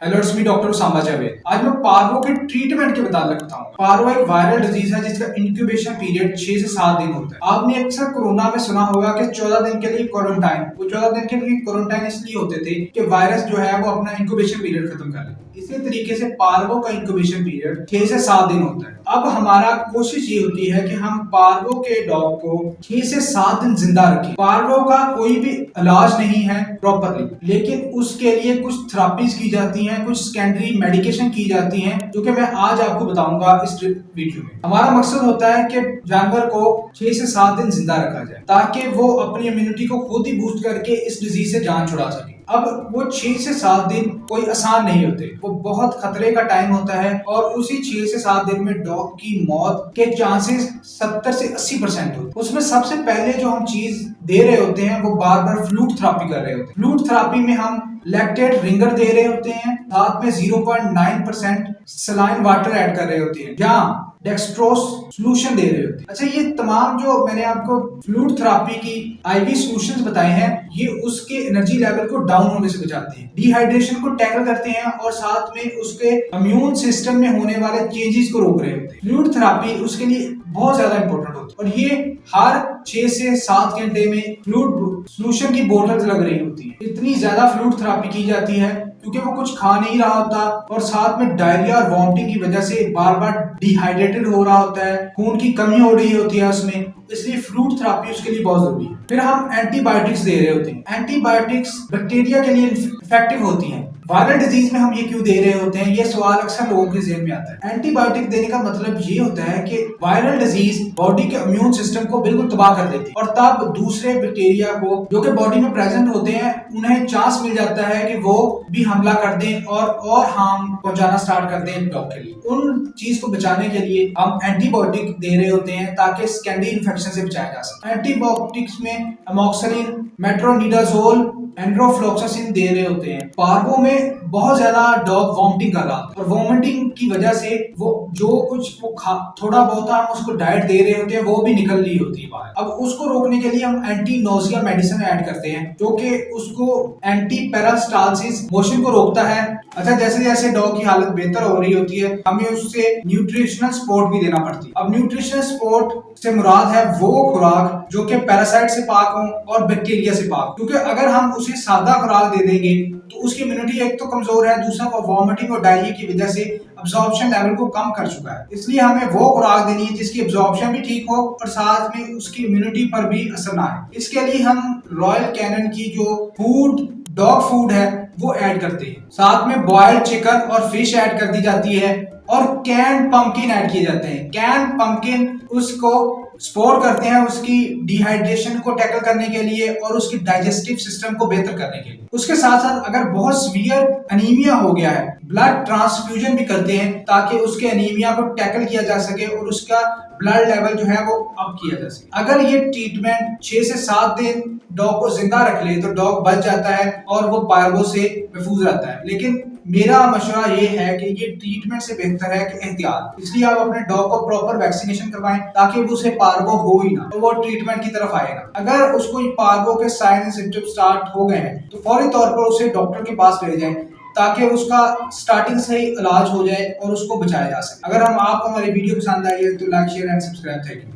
Hello, it's me doctor Usama Javed. आज मैं parvo के ट्रीटमेंट के मुताबिक बताऊंगा। पार्वो एक वायरल डिजीज है जिसका इंक्यूबेशन पीरियड 6 से 7 दिन होता है। आपने अक्सर कोरोना में सुना होगा कि 14 दिन के लिए क्वारंटाइन, वो 14 दिन के लिए क्वारंटाइन इसलिए होते थे कि वायरस जो है वो अपना इंक्यूबेशन पीरियड खत्म कर ले। इसी तरीके से पार्वो का इंक्यूबेशन पीरियड 6 से 7 दिन होता है। अब हमारा कोशिश ये होती है कि हम पार्वो के डॉग को 6 से 7 दिन जिंदा रखें। पार्वो का कोई भी इलाज नहीं है प्रॉपरली, लेकिन उसके लिए कुछ थेरापीज की जाती हैं, कुछ सेकेंडरी मेडिकेशन की जाती हैं, जो कि मैं आज आपको बताऊंगा इस वीडियो में। हमारा मकसद होता है कि जानवर को 6 से 7 दिन जिंदा रखा जाए ताकि वो अपनी इम्यूनिटी को खुद ही बूस्ट करके इस डिजीज से जान छुड़ा सके। अब वो 6 से 7 दिन कोई आसान नहीं होते, वो बहुत खतरे का टाइम होता है और उसी 6 से 7 दिन में डॉग की मौत के चांसेस 70 से 80% होते। उसमें सबसे पहले जो हम चीज दे रहे होते हैं वो बार बार फ्लूड थेरापी कर रहे होते हैं। फ्लूड थेरापी में हम लैक्टेट रिंगर दे रहे होते हैं, साथ में 0.9% सलाइन वाटर ऐड कर रहे होते हैं या डेक्सट्रोस सॉल्यूशन दे रहे होते हैं। अच्छा, ये तमाम जो मैंने आपको फ्लूड थेरापी की आईवी सॉल्यूशंस बताए हैं, ये उसके एनर्जी लेवल को डाउन होने से बचाते हैं, डिहाइड्रेशन को टैकल करते हैं और साथ में उसके इम्यून सिस्टम में होने वाले चेंजेस को रोक रहे होते हैं। फ्लूड थेरापी उसके लिए बहुत ज्यादा इंपॉर्टेंट होती है और ये हर 6 से 7 घंटे में फ्लूड सॉल्यूशन की बोतल लग रही होती है। इतनी ज्यादा फ्लूड थेरापी की जाती है क्योंकि वो कुछ खा नहीं रहा होता और साथ में डायरिया और वॉमिटिंग की वजह से बार बार डिहाइड्रेटेड हो रहा होता है, खून की कमी हो रही होती है उसमें, इसलिए फ्लूड थेरापी उसके लिए बहुत जरूरी है। फिर हम एंटीबायोटिक्स दे रहे होते हैं। एंटीबायोटिक्स बैक्टीरिया के लिए इफेक्टिव होती हैं। वायरल डिजीज में हम ये क्यों दे रहे होते हैं, ये सवाल अक्सर लोगों के ज़हन में आता है। एंटीबायोटिक देने का मतलब ये होता है कि वायरल डिजीज बॉडी के इम्यून सिस्टम को बिल्कुल तबाह कर देती है और तब दूसरे बैक्टीरिया को जो कि बॉडी में प्रेजेंट होते हैं उन्हें चांस मिल जाता है कि वो भी हमला कर दें और हार्म पहुंचाना स्टार्ट कर दें डॉग के लिए। उन चीज को बचाने के लिए हम एंटीबायोटिक दे रहे होते हैं ताकि सेकेंडरी इन्फेक्शन से बचाया जा सके। एंटीबायोटिक्स में अमोक्सिलिन, मेट्रोनिडाजोल, एंड्रोफ्लोक्सासिन दे रहे होते हैं। पार्वो में बहुत ज्यादा डॉग वॉमिटिंग कर रहा था और वॉमिटिंग की वजह से वो जो कुछ वो थोड़ा बहुत हम उसको डाइट दे रहे होते हैं वो भी निकल रही होती है बाहर। अब उसको रोकने के लिए हम एंटी नोजिया मेडिसिन ऐड करते हैं जो कि उसको एंटी पेरास्टालसिस मोशन को रोकता है। अच्छा, जैसे जैसे डॉग की हालत बेहतर हो रही होती है हमें उससे न्यूट्रिशनल सपोर्ट भी देना पड़ती है। अब न्यूट्रिशनल सपोर्ट से मुराद है वो खुराक जो कि पैरासाइट से पाक हो और बैक्टीरिया से पाक, क्योंकि अगर हम उसे सादा खुराक दे देंगे तो उसकी इम्यूनिटी एक तो कमजोर है, दूसरा वो वॉमिटिंग और डायरिया की वजह से अब्जॉर्प्शन लेवल को कम कर चुका है। इसलिए हमें वो खुराक देनी है जिसकी अब्जॉर्प्शन भी ठीक हो और साथ में उसकी इम्यूनिटी पर भी असर ना आए। इसके लिए हम रॉयल कैनन की जो फूड डॉग फूड है वो ऐड करते हैं, साथ में बॉइल्ड चिकन और फिश ऐड कर दी जाती है और कैन पंपकिन ऐड किए जाते हैं। कैन पंपकिन उसको सपोर्ट करते हैं उसकी डिहाइड्रेशन को टैकल करने के लिए और उसकी डाइजेस्टिव सिस्टम को बेहतर करने के लिए। उसके साथ साथ अगर बहुत सीवियर अनीमिया हो गया है, ब्लड ट्रांसफ्यूजन भी करते हैं ताकि उसके अनीमिया को टैकल किया जा सके और उसका ब्लड लेवल जो है वो अप किया जा सके। अगर ये ट्रीटमेंट 6 से 7 दिन डॉग को जिंदा रख ले तो डॉग बच जाता है और वो पार्वो से महफूज रहता है। लेकिन मेरा मशवरा ये है कि ये ट्रीटमेंट से बेहतर है कि एहतियात, इसलिए आप अपने डॉग को प्रॉपर वैक्सीनेशन करवाएं ताकि वो उसे पार्वो हो ही ना, तो वो ट्रीटमेंट की तरफ आए ना। अगर उसको पार्वो के साइन एंड सिम्टम्स स्टार्ट हो गए हैं तो फौरी तौर पर उसे डॉक्टर के पास ले जाएं ताकि उसका स्टार्टिंग से ही इलाज हो जाए और उसको बचाया जा सके। अगर आपको हमारी वीडियो पसंद आई है तो like, share and subscribe. Thank you.